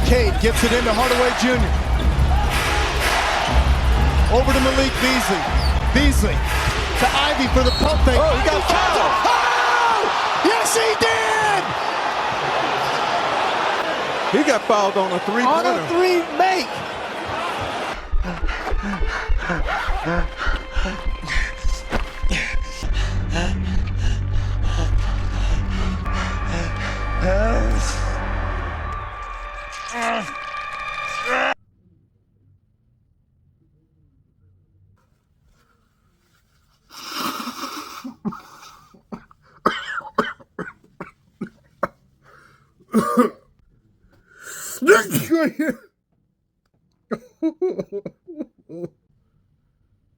Cade gets it into Hardaway Jr. Over to Malik Beasley. Beasley to Ivey for the pump fake. Oh, he got fouled. Oh! Yes, he did! He got fouled on a three-pointer. On a three make.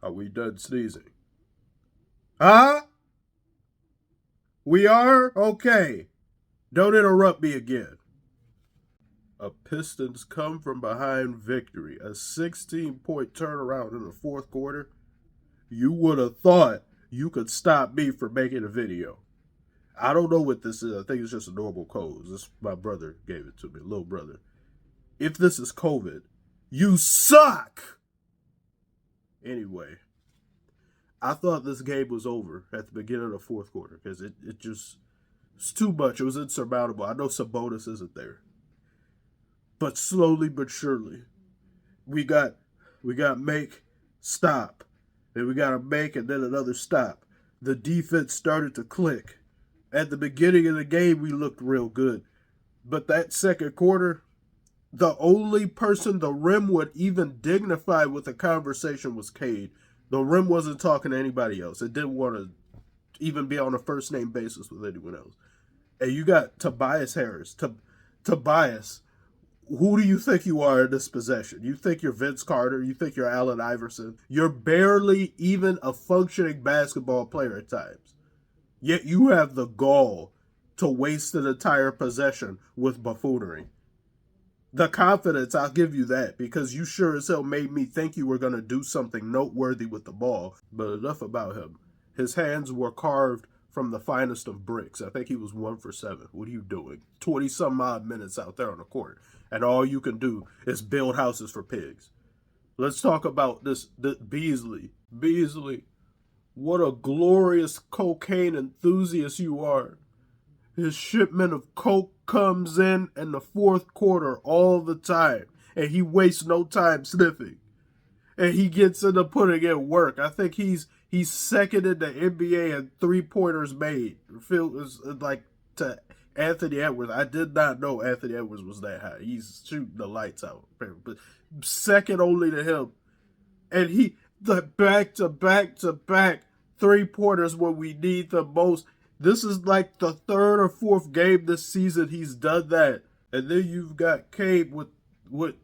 Are we done sneezing? Huh? We are? Okay. Don't interrupt me again. A Pistons come from behind victory. A 16-point turnaround in the fourth quarter. You would have thought you could stop me from making a video. I don't know what this is. I think it's just a normal cold. This my brother gave it to me, little brother. If this is COVID, you suck! Anyway, I thought this game was over at the beginning of the fourth quarter because it just, it's too much. It was insurmountable. I know Sabonis isn't there. But slowly but surely, we got make, stop. Then we got a make and then another stop. The defense started to click. At the beginning of the game, we looked real good. But that second quarter, the only person the rim would even dignify with a conversation was Cade. The rim wasn't talking to anybody else. It didn't want to even be on a first-name basis with anyone else. And you got Tobias Harris. Tobias, who do you think you are in this possession? You think you're Vince Carter? You think you're Allen Iverson? You're barely even a functioning basketball player at times. Yet you have the gall to waste an entire possession with buffoonery. The confidence, I'll give you that, because you sure as hell made me think you were going to do something noteworthy with the ball. But enough about him. His hands were carved from the finest of bricks. I think he was 1 for 7. What are you doing? 20-some odd minutes out there on the court. And all you can do is build houses for pigs. Let's talk about this Beasley. Beasley, what a glorious cocaine enthusiast you are. His shipment of coke comes in the fourth quarter all the time. And he wastes no time sniffing. And he gets into putting in work. I think he's second in the NBA in three-pointers made. Feels like to Anthony Edwards. I did not know Anthony Edwards was that high. He's shooting the lights out. But second only to him. And the back-to-back three-pointers when we need the most. This is like the third or fourth game this season he's done that. And then you've got Cade with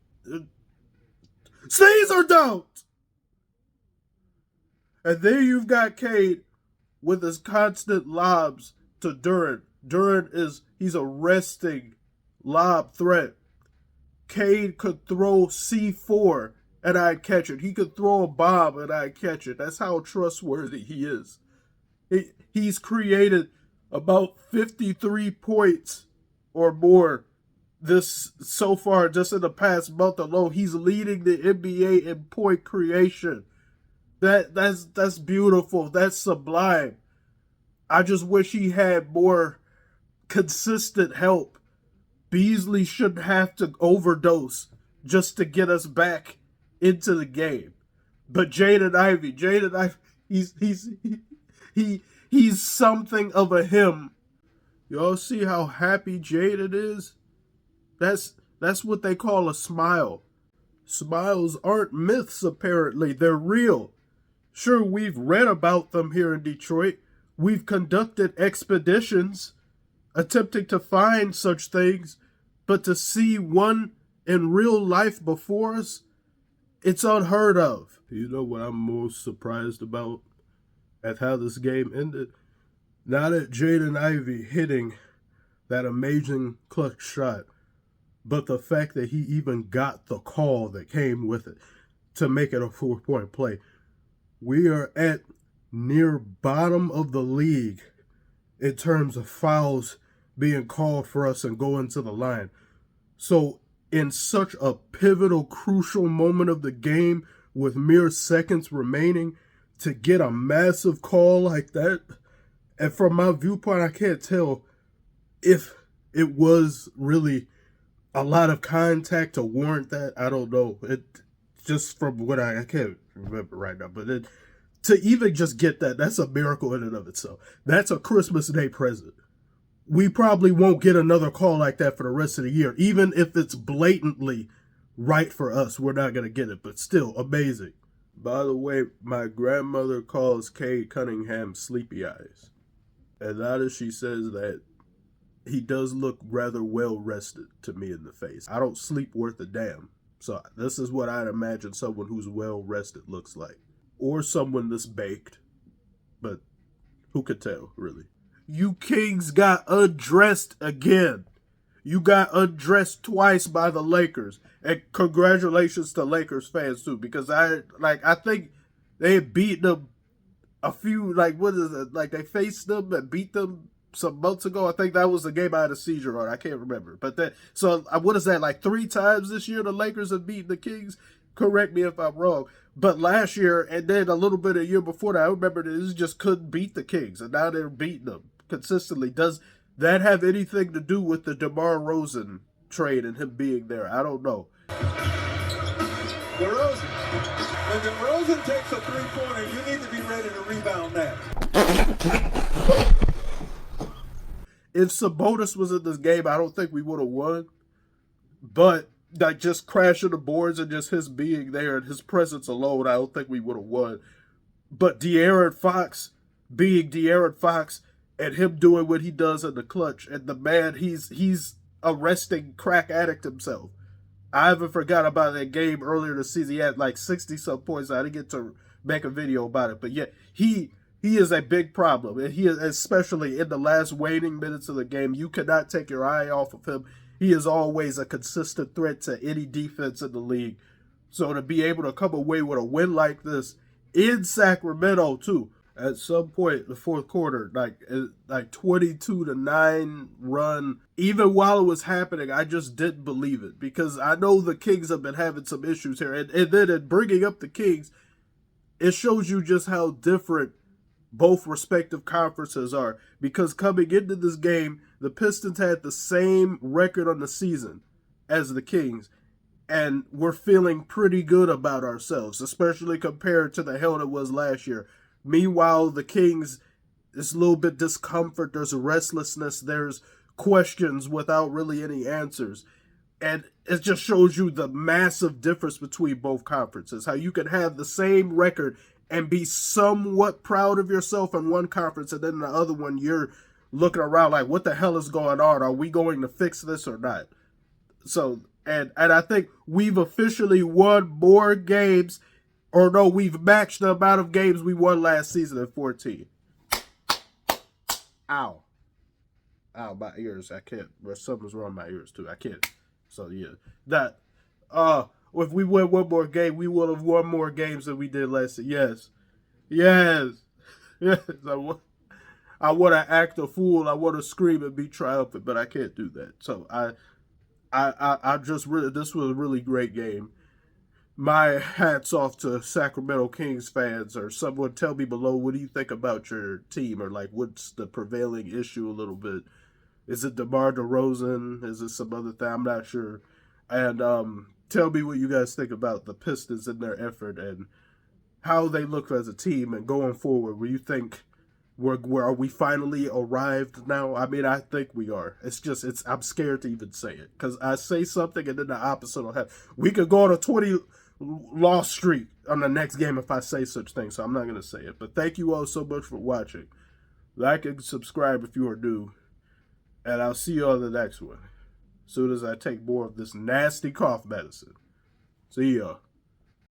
sneeze or don't! And then you've got Cade with his constant lobs to Duran. Duran he's a resting lob threat. Cade could throw C4 and I'd catch it. He could throw a bomb and I'd catch it. That's how trustworthy he is. He's created about 53 points or more this so far just in the past month alone. He's leading the NBA in point creation. That's beautiful. That's sublime. I just wish he had more consistent help. Beasley shouldn't have to overdose just to get us back into the game. But Jaden Ivey, he's something of a him. Y'all see how happy Jaden is? That's what they call a smile. Smiles aren't myths, apparently. They're real. Sure, we've read about them here in Detroit. We've conducted expeditions attempting to find such things, but to see one in real life before us, it's unheard of. You know what I'm most surprised about at how this game ended? Not at Jaden Ivey hitting that amazing clutch shot, but the fact that he even got the call that came with it to make it a 4-point play. We are at near bottom of the league in terms of fouls being called for us and going to the line. So in such a pivotal, crucial moment of the game with mere seconds remaining to get a massive call like that. And from my viewpoint, I can't tell if it was really a lot of contact to warrant that. I don't know. It just from what I can't remember right now, but to even just get that's a miracle in and of itself. That's a Christmas Day present. We probably won't get another call like that for the rest of the year. Even if it's blatantly right for us, we're not going to get it, but still amazing. By the way, my grandmother calls Cade Cunningham sleepy eyes. And that is, she says that he does look rather well rested to me in the face. I don't sleep worth a damn. So this is what I'd imagine someone who's well rested looks like. Or someone that's baked. But who could tell, really? You Kings got undressed again. You got undressed twice by the Lakers. And congratulations to Lakers fans too, because I think they had beaten them a few, they faced them and beat them some months ago. I think that was the game I had a seizure on. I can't remember. But what is that, like 3 times this year the Lakers have beaten the Kings? Correct me if I'm wrong. But last year and then a little bit a year before that, I remember they just couldn't beat the Kings, and now they're beating them consistently. Does that have anything to do with the DeMar DeRozan trade and him being there? I don't know. DeRozan. When DeRozan takes a three-pointer, you need to be ready to rebound that. If Sabonis was in this game, I don't think we would have won. But just crashing the boards and just his being there and his presence alone, I don't think we would have won. But De'Aaron Fox being De'Aaron Fox and him doing what he does in the clutch, and the man, he's a resting crack addict himself. I haven't forgot about that game earlier this season. He had like 60-some points. I didn't get to make a video about it, but yeah, he is a big problem, and he is, especially in the last waning minutes of the game, you cannot take your eye off of him. He is always a consistent threat to any defense in the league. So to be able to come away with a win like this in Sacramento too, at some point in the fourth quarter, like 22-9 run, even while it was happening, I just didn't believe it, because I know the Kings have been having some issues here. And then in bringing up the Kings, it shows you just how different both respective conferences are, because coming into this game, the Pistons had the same record on the season as the Kings, and we're feeling pretty good about ourselves, especially compared to the hell it was last year. Meanwhile, the Kings, there's a little bit discomfort, there's restlessness, there's questions without really any answers. And it just shows you the massive difference between both conferences, how you can have the same record and be somewhat proud of yourself in one conference, and then in the other one, you're looking around like, what the hell is going on? Are we going to fix this or not? So, and I think we've officially won more games, or no, we've matched the amount of games we won last season at 14. Ow. Ow, my ears. I can't. Something's wrong with my ears, too. I can't. So, yeah. That, if we win one more game, we will have won more games than we did last season. Yes. Yes. Yes. I want to act a fool. I want to scream and be triumphant, but I can't do that. So, I just really, this was a really great game. My hat's off to Sacramento Kings fans, or someone tell me below, what do you think about your team, or like what's the prevailing issue a little bit? Is it DeMar DeRozan? Is it some other thing? I'm not sure. And tell me what you guys think about the Pistons and their effort and how they look as a team and going forward. Where you think where are we finally arrived now? I mean, I think we are. I'm scared to even say it, because I say something and then the opposite will happen. We could go on a 20-loss streak on the next game if I say such things, so I'm not going to say it. But thank you all so much for watching. Like and subscribe if you are new. And I'll see you on the next one, as soon as I take more of this nasty cough medicine. See y'all.